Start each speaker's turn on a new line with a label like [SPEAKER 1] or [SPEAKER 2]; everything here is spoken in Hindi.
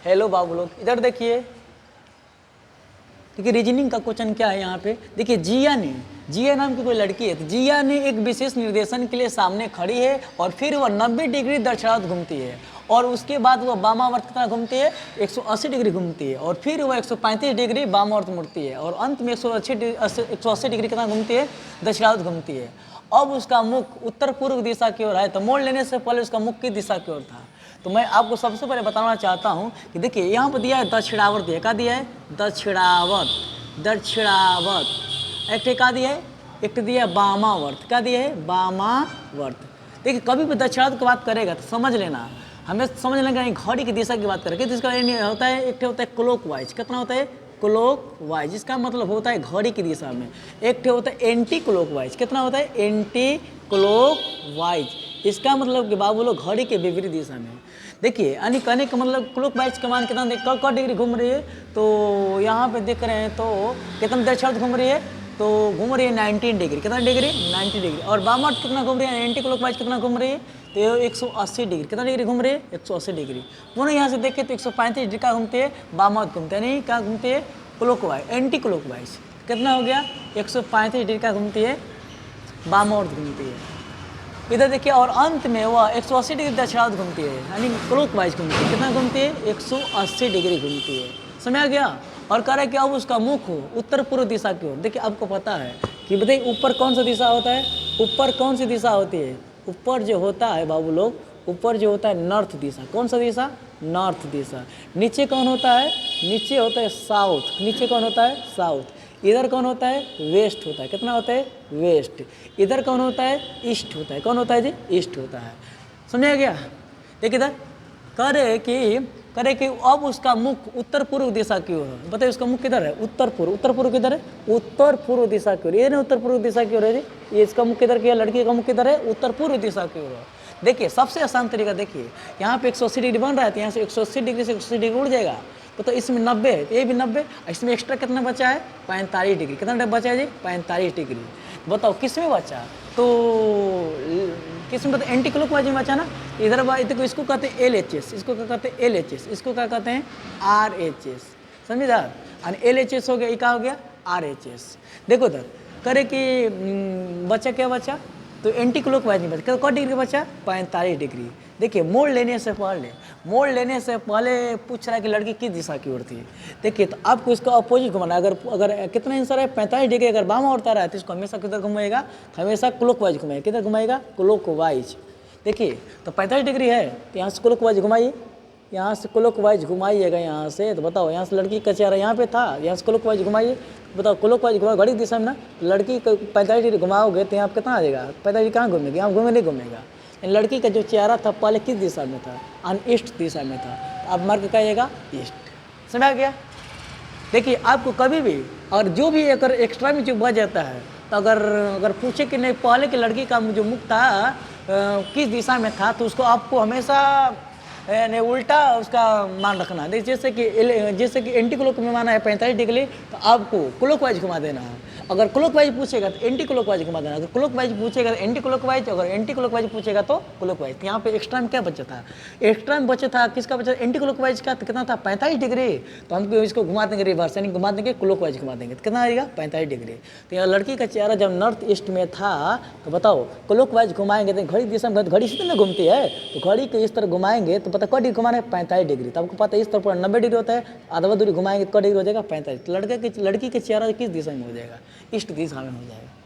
[SPEAKER 1] हेलो बाबू लोग, इधर देखिए। देखिए रीजनिंग का क्वेश्चन क्या है यहाँ पे। देखिए जिया नाम की कोई लड़की है, तो जिया ने एक विशेष निर्देशन के लिए सामने खड़ी है और फिर वह 90 डिग्री दक्षिणावर्त घूमती है और उसके बाद वह वामावर्त कितना घूमती है, 180 डिग्री घूमती है और फिर वह 135 डिग्री वामावर्त मुड़ती है और अंत में 180 डिग्री कितना घूमती है, दक्षिणावर्त घूमती है। अब उसका मुख उत्तर पूर्व दिशा की ओर है, तो मोड़ लेने से पहले उसका मुख किस दिशा की ओर था। तो मैं आपको सबसे पहले बताना चाहता हूँ कि देखिए यहाँ पर दिया है दक्षिणावर्त, क्या दिया है, दक्षिणावर्त। एक क्या दिया है, एक दिया है वामावर्त, क्या दिया है, वामावर्त। देखिए कभी भी दक्षिणावर्त की बात करेगा तो समझ लेना, हमें समझ लेना घड़ी की दिशा की बात करें, जिसका होता है एक होता है क्लॉकवाइज, कितना होता है, क्लॉकवाइज, इसका मतलब होता है घड़ी की दिशा में। एक होता है एंटी क्लॉकवाइज, कितना होता है, एंटी क्लॉकवाइज, इसका मतलब कि बाबू लोग घड़ी के विपरीत दिशा में। देखिए यानी कहने का मतलब क्लॉकवाइज का मान कितना क डिग्री घूम रही है, तो यहाँ पे देख रहे हैं तो कितना दक्षिणावर्त घूम रही है, तो घूम रही है 19 डिग्री, कितना डिग्री, 90 डिग्री। और वामावर्त कितना घूम रही है, एंटी क्लॉकवाइज कितना घूम रही है, तो ये 180 डिग्री, कितना डिग्री घूम रही है, 180 डिग्री। पुनः यहाँ से देखें तो 135 डिग्री का घूमते हैं, वामावर्त घूमते हैं, नहीं क्या घूमते हैं, क्लॉकवाइज, एंटी क्लॉकवाइज, कितना हो गया, 135 डिग्री का घूमती है, वामावर्त घूमती है। इधर देखिए और अंत में वह 180 डिग्री दक्षिणावर्त घूमती है, यानी क्लॉकवाइज घूमती है, कितना घूमती है, 180 डिग्री घूमती है। समझ आ गया। और कह रहा है कि अब उसका मुख हो उत्तर पूर्व दिशा की ओर। देखिए आपको पता है कि बताइए ऊपर कौन सा दिशा होता है, ऊपर कौन सी दिशा होती है, ऊपर जो होता है बाबू लोग, ऊपर जो होता है नॉर्थ दिशा, कौन सा दिशा, नॉर्थ दिशा। नीचे कौन होता है, नीचे होता है साउथ, नीचे कौन होता है, साउथ। इधर कौन होता है, वेस्ट होता है, कितना होता है, वेस्ट। इधर कौन होता है, ईस्ट होता है, कौन होता है जी, ईस्ट होता है। समझा गया। देखिए इधर करे कि अब उसका मुख उत्तर पूर्व दिशा की ओर है। बताइए उसका मुख किधर है, उत्तर पूर्व, उत्तर पूर्व किधर है, उत्तर पूर्व दिशा की ओर। ये ना उत्तर पूर्व दिशा की ओर है जी, ये इसका मुख किधर किया, लड़की का मुख किधर है, उत्तर पूर्व दिशा की ओर है। देखिए सबसे आसान तरीका देखिए, यहाँ पे 180 डिग्री बन रहा है, तो यहाँ से 180 डिग्री से 180 डिग्री उड़ जाएगा, तो इसमें 90 है, तो ये भी 90, इसमें एक्स्ट्रा कितना बचा है, 45 डिग्री, कितना बचा है जी, 45 डिग्री। बताओ किस में बचा, तो किस में, एंटी क्लॉकवाइज में बचा ना। इधर देखो इसको कहते हैं LHS, इसको क्या कहते हैं LHS, इसको क्या कहते हैं RHS, समझा। और LHS हो गया, ये क्या हो गया, RHS। देखो इधर करे कि बचा क्या बचा, तो एंटी क्लॉकवाइज में बचा, कितना डिग्री बचा, 45 डिग्री। देखिए मोड़ लेने से पहले पूछ रहा है कि लड़की किस दिशा की ओर थी। देखिए तो आपको इसका अपोजिट घुमाना है। अगर कितना आंसर है, 45 डिग्री अगर बामा उड़ता रहा है तो इसको हमेशा किधर घुमाएगा, हमेशा क्लॉकवाइज घुमाएगा, किधर घुमाएगा, क्लॉकवाइज। देखिए तो 45 डिग्री है, तो यहाँ से क्लॉकवाइज घुमाइए, यहाँ से क्लॉकवाइज घुमाइएगा, यहाँ से तो बताओ, यहाँ से लड़की का चेहरा यहाँ पे था, यहाँ से क्लॉकवाइज घुमाइए, बताओ क्लॉकवाइज घुमाओ घड़ी दिशा में ना, लड़की को 45 डिग्री घुमाओगे तो यहाँ पे कितना आ जाएगा, 45 डिग्री कहाँ घूमेगी, यहाँ घूमे नहीं घूमेगा। लड़की का जो चेहरा था पहले किस दिशा में था, ईस्ट दिशा में था, अब मार्क कहिएगा ईस्ट। समझ गया। देखिए आपको कभी भी और जो भी अगर एक्स्ट्रा में जो बच जाता है, तो अगर पूछे कि नहीं पहले की लड़की का जो मुख था किस दिशा में था, तो उसको आपको हमेशा यानी उल्टा उसका मान रखना है। जैसे कि एंटी क्लॉक में माना है 45 डिग्री, तो आपको क्लॉकवाइज घुमा देना है। अगर क्लॉकवाइज पूछेगा तो एंटी क्लॉकवाइज घुमा देना, अगर क्लॉकवाइज पूछेगा तो एंटी क्लॉकवाइज, अगर एंटी क्लॉकवाइज पूछेगा तो क्लॉकवाइज। तो यहाँ पे एक्स्ट्रा में क्या बचा था, एक्स्ट्रा में बचा था किसका बचा, एंटी क्लॉकवाइज का। तो कितना था, 45 डिग्री, तो हम इसको घुमा देंगे रिवर्स, यानी घुमा देंगे क्लॉकवाइज घुमा देंगे, तो कितना आएगा, 45 डिग्री। तो यहाँ लड़की का चेहरा जब नॉर्थ ईस्ट में था, तो बताओ क्लॉकवाइज घुमाएंगे तो घड़ी दिशा में, घड़ी से ना घूमती है, तो घड़ी के इस तरह घुमाएंगे तो पता कौन डिग्री घुमाना है, 45 डिग्री। तो आपको पता है इस तरफ 90 डिग्री होता है, आधा दूरी घुमाएंगे तो कौन डिग्री हो जाएगा, 45। तो लड़की के चेहरा किस दिशा में हो जाएगा, ईस्ट दिशा में हो जाएगा।